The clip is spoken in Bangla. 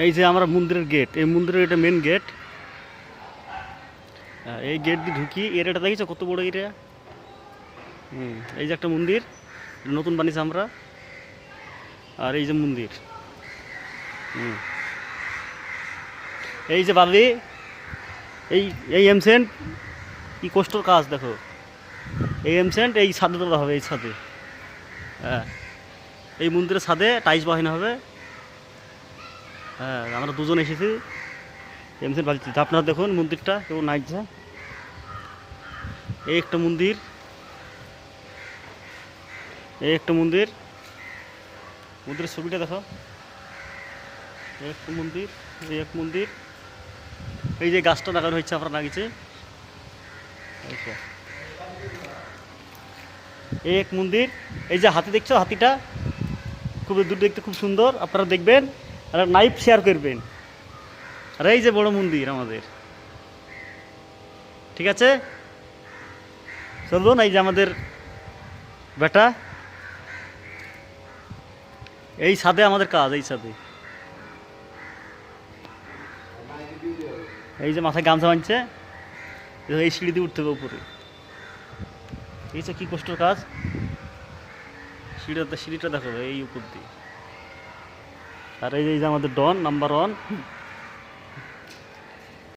এই যে আমরা মন্দিরের গেট, এই মন্দিরের এটা মেন গেট। এই গেট দিয়ে ঢুকি। এরিয়াটা দেখেছো কত বড় এরিয়া? এই যে একটা মন্দির নতুন বানিয়েছি আমরা। আর এই যে মন্দির। হুম এই যে বালি, এই এই এমসেন্ট, কি কষ্টর কাজ দেখো। এই এমসেন্ট এই ছাদে তোলা হবে, এই ছাদে। হ্যাঁ, এই মন্দিরের ছাদে টাইলস বসানো হবে। হ্যাঁ, আমরা দুজন এসেছি এমসেন্ট বাড়িতে। আপনারা দেখুন মন্দিরটা কেমন নাচছে। এই একটা মন্দির, এই একটা মন্দির, মন্দিরের ছবিটা দেখো। এই একটা মন্দির, এই এক মন্দির। এই যে গাছটা লাগানো হয়েছে, আমরা লাগিয়েছি। এই এক মন্দির। এই যে হাতি দেখছো, হাতিটা খুব দূর দেখতে খুব সুন্দর, আপনারা দেখবেন আর নাইফ শেয়ার করবেন। আর এই যে বড় মন্দির আমাদের, ঠিক আছে। চলুন, এই যে আমাদের বেটা, এই ছাদে আমাদের কাজ, এই ছাদে। এই যে মাথায় গামছা বাঁধছে, এই সিঁড়ি দিয়ে উঠতে হবে উপরে। এই যে কি কষ্টের কাজ। সিঁড়িটা দেখো এই উপর দিয়ে। আর এই যে আমাদের ডন নাম্বার 1।